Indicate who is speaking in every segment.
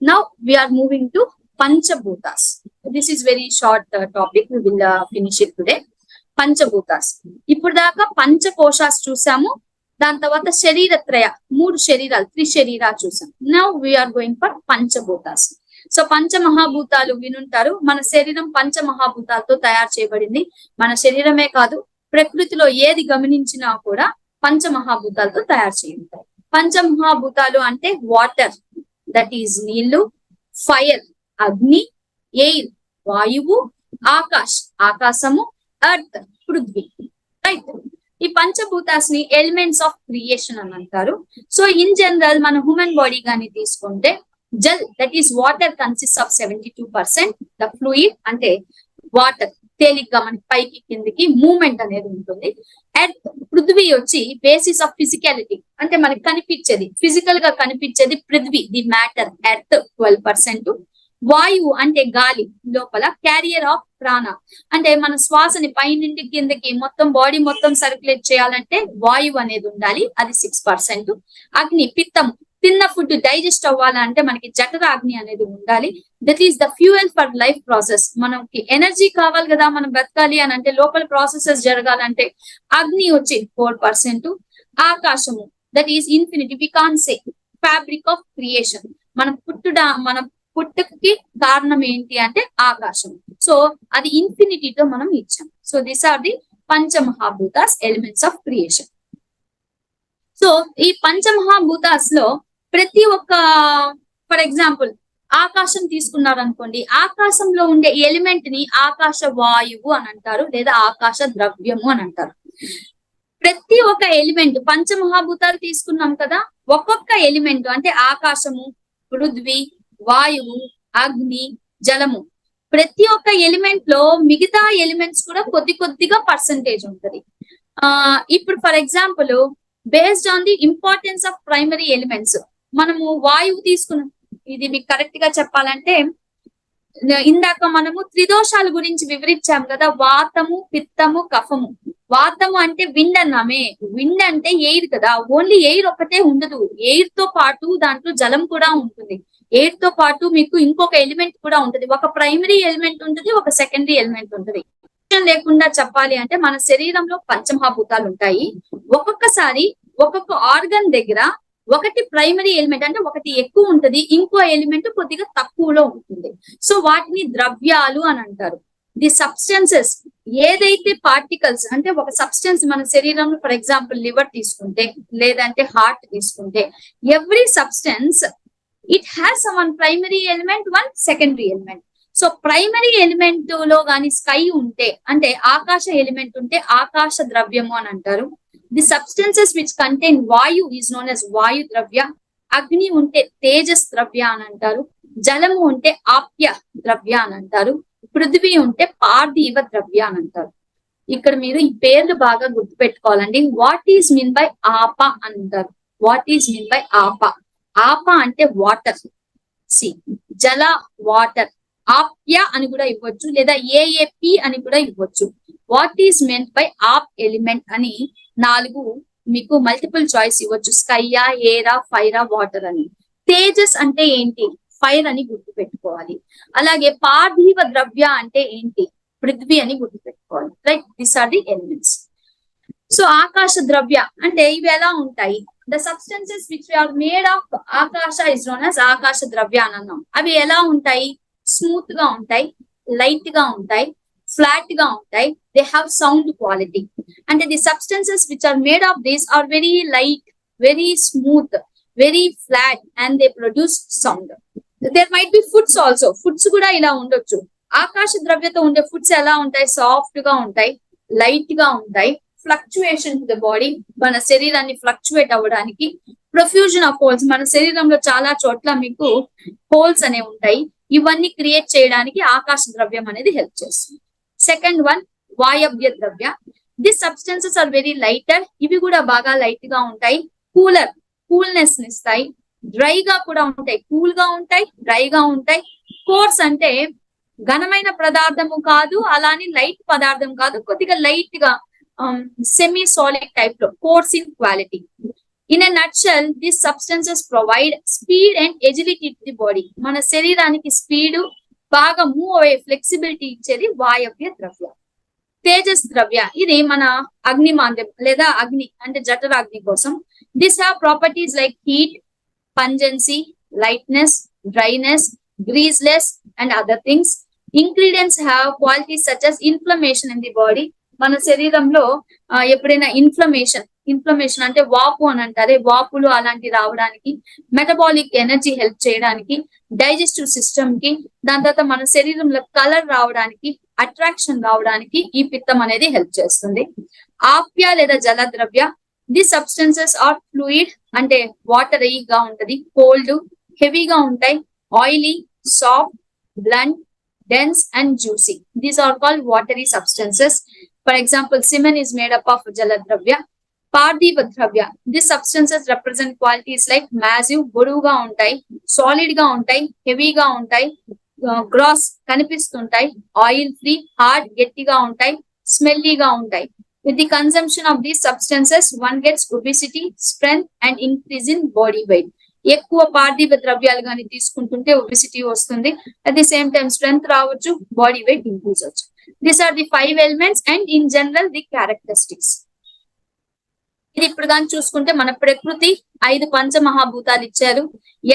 Speaker 1: Now we are moving to Panchabhutas. This is very short topic. We will finish it today. Panchabhutas. ఇప్పుడు దాకా పంచకోశాస్ చూసాము. దాని తర్వాత శరీరత్రయ, 3 శరీరాలు, 3 శరీరాలు చూసాం. Now we're going for Panchabhutas. So పంచమహాభూతాలు వినుంటారు. మన శరీరం పంచమహాభూతాలతో తయారు చేయబడింది. మన శరీరమే కాదు, ప్రకృతిలో ఏది గమనించినా కూడా పంచమహాభూతాలతో తయారు చేయబడతాయి. పంచమహాభూతాలు అంటే వాటర్, దట్ ఈజ్ నీళ్లు, ఫైర్ అగ్ని, ఎయిర్ వాయువు, ఆకాశ్ ఆకాశము, ఎర్త్ పృథ్వీ. రైట్, ఈ పంచభూతాస్ ని ఎలిమెంట్స్ ఆఫ్ క్రియేషన్ అని అంటారు. సో ఇన్ జనరల్ మన హ్యూమన్ బాడీ గాని తీసుకుంటే Jal, that is water, consist of 72%. The fluid అంటే వాటర్, తేలిగ్గా మనకి పైకి కిందికి మూవ్మెంట్ అనేది ఉంటుంది. ఎర్త్ పృథ్వీ వచ్చి బేసిస్ ఆఫ్ ఫిజికాలిటీ, అంటే మనకి కనిపించేది, ఫిజికల్ గా కనిపించేది పృథ్వీ, ది మ్యాటర్, ఎర్త్ 12%. వాయువు అంటే గాలి, లోపల క్యారియర్ ఆఫ్ ప్రాణ, అంటే మన శ్వాసని పైనుండి కిందకి మొత్తం బాడీ మొత్తం సర్క్యులేట్ చేయాలంటే వాయువు అనేది ఉండాలి, అది 6%. అగ్ని పిత్తము, తిన్న ఫుడ్ డైజెస్ట్ అవ్వాలంటే మనకి జఠర అగ్ని అనేది ఉండాలి, that is the fuel for life process. మనకి ఎనర్జీ కావాలి కదా మనం బ్రతకాలి అని అంటే, లోపల ప్రాసెసెస్ జరగాలంటే అగ్ని వచ్చి 4%. ఆకాశము, that is infinity, we can say, fabric of creation, మన పుట్టుకకి కారణం ఏంటి అంటే ఆకాశం. సో అది ఇన్ఫినిటీతో మనం ఇచ్చాం. So these are the Panchamahabhutas, elements of creation. So ఈ పంచమహాభూతాస్ లో ప్రతి ఒక్క, ఫర్ ఎగ్జాంపుల్ ఆకాశం తీసుకున్నారు అనుకోండి, ఆకాశంలో ఉండే ఎలిమెంట్ ని ఆకాశ వాయువు అని అంటారు, లేదా ఆకాశ ద్రవ్యము అని అంటారు. ప్రతి ఒక్క ఎలిమెంట్, పంచమహాభూతాలు తీసుకున్నాం కదా, ఒక్కొక్క ఎలిమెంట్ అంటే ఆకాశము, పృథ్వీ, వాయువు, అగ్ని, జలము, ప్రతి ఒక్క ఎలిమెంట్ లో మిగతా ఎలిమెంట్స్ కూడా కొద్దిగా పర్సంటేజ్ ఉంటది. ఇప్పుడు for example based on the importance of primary elements, మనము వాయువు తీసుకున్నాం. ఇది మీకు కరెక్ట్ గా చెప్పాలంటే, ఇందాక మనము త్రిదోషాల గురించి వివరించాం కదా, వాతము, పిత్తము, కఫము. వాతము అంటే విండ్ అన్నామే, విండ్ అంటే ఎయిర్ కదా, ఓన్లీ ఎయిర్ ఒకటే ఉండదు, ఎయిర్ తో పాటు దాంట్లో జలం కూడా ఉంటుంది, ఎయిర్ తో పాటు మీకు ఇంకొక ఎలిమెంట్ కూడా ఉంటుంది, ఒక ప్రైమరీ ఎలిమెంట్ ఉంటుంది, ఒక సెకండరీ ఎలిమెంట్ ఉంటుంది. లేకుండా చెప్పాలి అంటే మన శరీరంలో పంచమహాభూతాలు ఉంటాయి. ఒక్కొక్కసారి ఒక్కొక్క ఆర్గన్ దగ్గర ఒకటి ప్రైమరీ ఎలిమెంట్ అంటే ఒకటి ఎక్కువ ఉంటది, ఇంకో ఎలిమెంట్ కొద్దిగా తక్కువలో ఉంటుంది. సో వాటిని ద్రవ్యాలు అని అంటారు. ది సబ్స్టెన్సెస్, ఏదైతే పార్టికల్స్ అంటే ఒక సబ్స్టెన్స్ మన శరీరంలో, ఫర్ ఎగ్జాంపుల్ లివర్ తీసుకుంటే, లేదంటే హార్ట్ తీసుకుంటే, every substance it has one primary element, one secondary element. So primary element లో గాని స్కై ఉంటే, అంటే ఆకాశ ఎలిమెంట్ ఉంటే ఆకాశ ద్రవ్యము అని అంటారు. ది సబ్స్టెన్సెస్ విచ్ కంటైన్ వాయు ఈజ్ నోన్ యాజ్ వాయు ద్రవ్య. అగ్ని ఉంటే తేజస్ ద్రవ్య అని అంటారు. జలము ఉంటే ఆప్య ద్రవ్య అని అంటారు. పృథ్వీ ఉంటే పార్థివ ద్రవ్య అని అంటారు. ఇక్కడ మీరు ఈ పేర్లు బాగా గుర్తుపెట్టుకోవాలండి. వాట్ ఈజ్ మీన్ బై ఆప అని అంటారు. వాట్ ఈజ్ మీన్ బై ఆప? ఆప అంటే వాటర్, జల, వాటర్. ఆప్య అని కూడా ఇవ్వచ్చు, లేదా ఏఏపి అని కూడా ఇవ్వచ్చు. వాట్ ఈస్ మెంట్ బై ఆప్ ఎలిమెంట్ అని 4 మీకు మల్టిపుల్ చాయిస్ ఇవ్వచ్చు, స్కైయా, ఎయిరా, ఫైరా, వాటర్ అని. తేజస్ అంటే ఏంటి? ఫైర్ అని గుర్తు పెట్టుకోవాలి. అలాగే పార్థివ ద్రవ్య అంటే ఏంటి? పృథ్వీ అని గుర్తు పెట్టుకోవాలి. Right, these are the elements. So ఆకాశ ద్రవ్య అంటే ఇవి ఎలా ఉంటాయి? The substances which are made of ఆకాశ ఇస్ నోన్ యాజ్ ఆకాశ ద్రవ్య అని అన్నాం. అవి ఎలా ఉంటాయి? స్మూత్ గా ఉంటాయి, లైట్ గా ఉంటాయి, ఫ్లాట్ గా ఉంటాయి. They have sound quality. అంటే the substances which are made of these are very light, very smooth, very flat and they produce sound. There might be foods also. Foods కూడా ఇలా ఉండొచ్చు. ఆకాశ ద్రవ్యతో ఉండే ఫుడ్స్ ఎలా ఉంటాయి? సాఫ్ట్ గా ఉంటాయి, లైట్ గా ఉంటాయి, ఫ్లక్చుయేషన్ టు ద బాడీ, మన శరీరాన్ని ఫ్లక్చువేట్ అవ్వడానికి. ప్రొఫ్యూజన్ ఆఫ్ హోల్స్, మన శరీరంలో చాలా చోట్ల మీకు హోల్స్ అనేవి ఉంటాయి. ఇవన్నీ క్రియేట్ చేయడానికి ఆకాశ ద్రవ్యం అనేది హెల్ప్ చేస్తుంది. సెకండ్ వన్ వాయవ్య ద్రవ్య. This substances are very lighter. ఇవి కూడా బాగా లైట్ గా ఉంటాయి. కూలర్, కూల్నెస్ ఇస్తాయి. డ్రైగా కూడా ఉంటాయి, కూల్ గా ఉంటాయి, డ్రైగా ఉంటాయి. కోర్స్ అంటే ఘనమైన పదార్థము కాదు, అలానే లైట్ పదార్థం కాదు, కొద్దిగా లైట్ గా సెమీ సాలిడ్ టైప్ లో, course in quality. In a nutshell this substances provide speed and agility to the body. మన శరీరానికి స్పీడ్, బాగా మూవ్ అయ్యే ఫ్లెక్సిబిలిటీ ఇచ్చేది వాయవ్య ద్రవ్య. తేజస్ ద్రవ్య ఇది మన అగ్ని మాంద్యం లేదా అగ్ని అంటే జఠరాగ్ని కోసం. This have properties like heat, pungency, lightness, dryness, greaseless and other things. Ingredients have qualities such as inflammation in the body. మన శరీరంలో ఎప్పుడైనా ఇన్ఫ్లమేషన్ అంటే వాపు అని అంటారే, వాపులు అలాంటి రావడానికి, మెటబాలిక్ ఎనర్జీ హెల్ప్ చేయడానికి, డైజెస్టివ్ సిస్టమ్ కి, దాని తర్వాత మన శరీరంలో కలర్ రావడానికి, అట్రాక్షన్ రావడానికి ఈ పిత్తం అనేది హెల్ప్ చేస్తుంది. ఆప్య లేదా జల ద్రవ్య. ది సబ్స్టెన్సెస్ ఆర్ ఫ్లూయిడ్ అంటే వాటర్ గా ఉంటది, కోల్డ్, హెవీగా ఉంటాయి, oily, soft, blunt, dense and juicy. These are called watery substances. For example, semen is made up of jaladravya. Parthiva dravya. These substances represent qualities like massive, boduga untai, solid ga untai, heavy ga untai, gross kanipistuntai, oil free, hard, gettiga untai, smelly ga untai. With the consumption of these substances, one gets obesity, strength and increase in body weight. ఎక్కువ పార్థివ ద్రవ్యాలు కానీ తీసుకుంటుంటే obesity వస్తుంది, at the same time strength రావచ్చు, body weight increase అవచ్చు. These are the 5 elements and in general the characteristics. ఇది ఇప్పుడు కానీ చూసుకుంటే మన ప్రకృతి 5 పంచమహాభూతాలు ఇచ్చారు.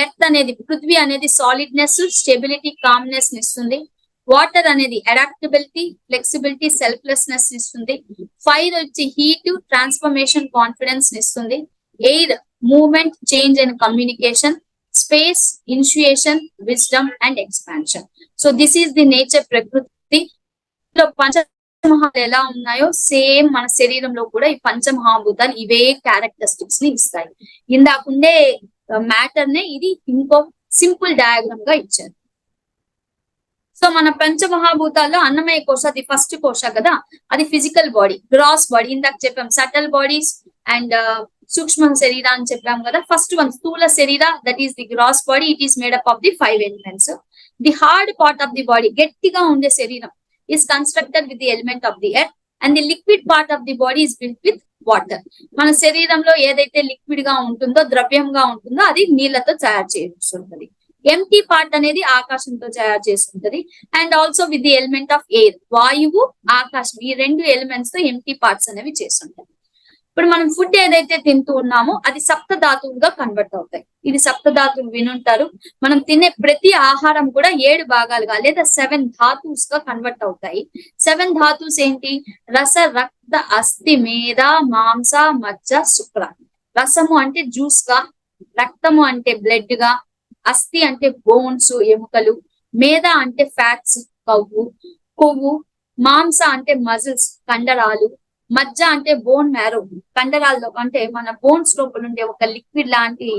Speaker 1: ఎర్త్ అనేది, పృథ్వీ అనేది సాలిడ్నెస్, స్టెబిలిటీ, కామ్నెస్ ఇస్తుంది. వాటర్ అనేది అడాప్టబిలిటీ, ఫ్లెక్సిబిలిటీ, సెల్ఫ్లెస్నెస్ ఇస్తుంది. ఫైర్ వచ్చి హీట్, ట్రాన్స్ఫర్మేషన్, కాన్ఫిడెన్స్ ఇస్తుంది. Air movement, change and communication. Space, initiation, wisdom and expansion. So this is the nature ప్రకృతి. పంచమహాలు ఎలా ఉన్నాయో సేమ్ మన శరీరంలో కూడా ఈ పంచమహాభూతాలు ఇవే క్యారెక్టరిస్టిక్స్ ని ఇస్తాయి. ఇందాకుండే మ్యాటర్ నే ఇది ఇంకో సింపుల్ డయాగ్రామ్ గా ఇచ్చారు. సో మన పంచమహాభూతాల్లో అన్నమయ కోశ అది ఫస్ట్ కోశ కదా, అది ఫిజికల్ బాడీ, గ్రాస్ బాడీ. ఇందాక చెప్పాం సటల్ బాడీస్ అండ్ సూక్ష్మ శరీర అని చెప్పాం కదా. ఫస్ట్ వన్ స్థూల శరీర, that is the gross body. It is made up of the 5 elements. The hard part of the body, గట్టిగా ఉండే శరీరం, is constructed with the element of the earth and the liquid part of the body is built with water. మన శరీరంలో ఏదైతే liquid గా ఉంటుందో, ద్రవ్యంగా ఉంటుందో అది నీళ్లతో తయారు చేయాల్సి ఉంటుంది. ఎంటీ పార్ట్ అనేది ఆకాశంతో తయారు చేసి ఉంటుంది. And also with the element of air, వాయువు, ఆకాశం, ఈ 2 ఎలిమెంట్స్ తో ఎంటీ పార్ట్స్ అనేవి చేస్తుంటాయి. ఇప్పుడు మనం ఫుడ్ ఏదైతే తింటూ ఉన్నామో అది సప్త ధాతువులుగా కన్వర్ట్ అవుతాయి. ఇది సప్త ధాతువులు వినుంటారు. మనం తినే ప్రతి ఆహారం కూడా 7 భాగాలుగా లేదా 7 ధాతుస్ గా కన్వర్ట్ అవుతాయి. 7 ధాతుస్ ఏంటి? రస, రక్త, అస్థి, మేధ, మాంస, మజ్జ, శుక్ర. రసము అంటే జ్యూస్ గా, రక్తము అంటే బ్లడ్ గా, అస్థి అంటే బోన్స్, ఎముకలు, మేధ అంటే ఫ్యాట్స్, కొవ్వు, మాంస అంటే మజిల్స్, కండరాలు, మజ్జ అంటే బోన్ మ్యారో, కండరాల్లో అంటే మన బోన్స్ లోపల ఉండే ఒక లిక్విడ్ లాంటి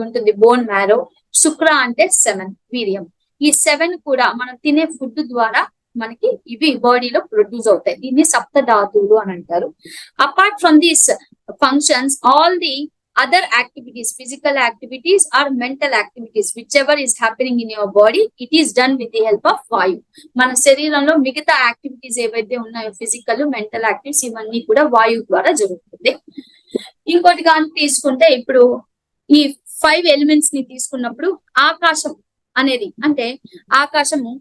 Speaker 1: ఉంటుంది బోన్ మ్యారో. శుక్ర అంటే సెమెన్, వీర్యం. ఈ 7 కూడా మనం తినే ఫుడ్ ద్వారా మనకి ఇవి బాడీలో ప్రొడ్యూస్ అవుతాయి. దీన్ని సప్త ధాతువులు అని అంటారు. Apart from these functions, all the other activities, physical activities or mental activities, whichever is happening in your body, it is done with the help of vayu. మన శరీరంలో మిగతా యాక్టివిటీస్ ఏవైతే ఉన్నాయో, ఫిజికల్, మెంటల్ యాక్టివిటీస్, ఇవన్నీ కూడా వాయువు ద్వారా జరుగుతుంది. ఇంకోటి కానీ తీసుకుంటే, ఇప్పుడు ఈ 5 ఎలిమెంట్స్ ని తీసుకున్నప్పుడు ఆకాశం అనేది, అంటే ఆకాశము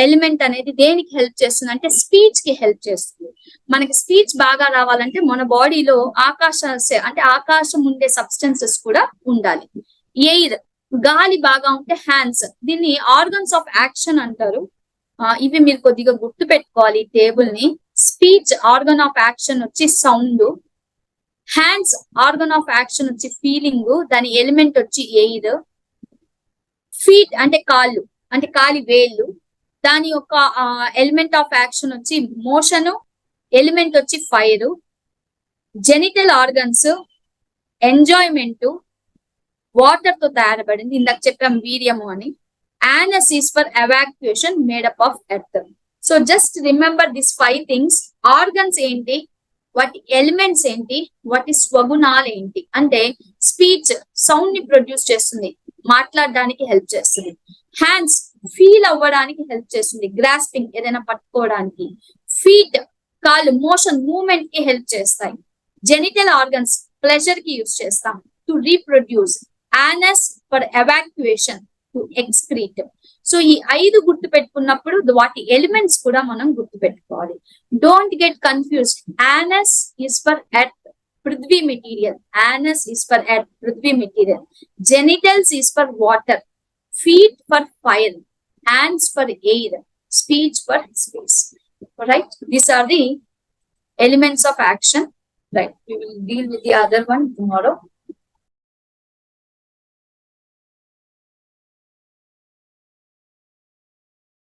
Speaker 1: ఎలిమెంట్ అనేది దేనికి హెల్ప్ చేస్తుంది అంటే స్పీచ్ కి హెల్ప్ చేస్తుంది. మనకి స్పీచ్ బాగా రావాలంటే మన బాడీలో ఆకాశం ఉండే సబ్స్టెన్సెస్ కూడా ఉండాలి. ఎయిర్, గాలి బాగా ఉంటే హ్యాండ్స్, దీన్ని ఆర్గన్స్ ఆఫ్ యాక్షన్ అంటారు. ఇవి మీరు కొద్దిగా గుర్తు పెట్టుకోవాలి టేబుల్ ని. స్పీచ్ ఆర్గన్ ఆఫ్ యాక్షన్ వచ్చి sound, hands organ of action వచ్చి ఫీలింగ్, దాని ఎలిమెంట్ వచ్చి ఎయిర్. ఫీట్ అంటే కాళ్ళు, అంటే కాలి వేళ్ళు, దాని యొక్క ఎలిమెంట్ ఆఫ్ యాక్షన్ వచ్చి మోషన్, ఎలిమెంట్ వచ్చి fire. Genital organs, enjoyment, water తో తయారబడింది, ఇందాక చెప్పాం వీర్యము అని. Anus is for evacuation, made up of earth. So just remember this 5 things. Organs ఏంటి, వాటి ఎలిమెంట్స్ ఏంటి, వాటి స్వగుణాలు ఏంటి అంటే స్పీచ్ సౌండ్ ని ప్రొడ్యూస్ చేస్తుంది, మాట్లాడడానికి హెల్ప్ చేస్తుంది. హ్యాండ్స్ ఫీల్ అవ్వడానికి హెల్ప్ చేస్తుంది, గ్రాస్పింగ్ ఏదైనా పట్టుకోవడానికి. ఫీట్ కాళ్ళు మోషన్ మూవ్మెంట్ కి హెల్ప్ చేస్తాయి. జెనిటల్ ఆర్గన్స్ ప్లెజర్ కి యూజ్ చేస్తాం, to reproduce, anus for evacuation, to excrete. So ఈ 5 గుర్తు పెట్టుకున్నప్పుడు వాటి ఎలిమెంట్స్ కూడా మనం గుర్తు పెట్టుకోవాలి. Don't get confused. Anus is for earth, Prithvi material. Anus is for earth, Prithvi material. Genitals is for water, feet for fire, hands for air, speech for space. Right? These are the elements of action. Right? We will deal with the other one tomorrow.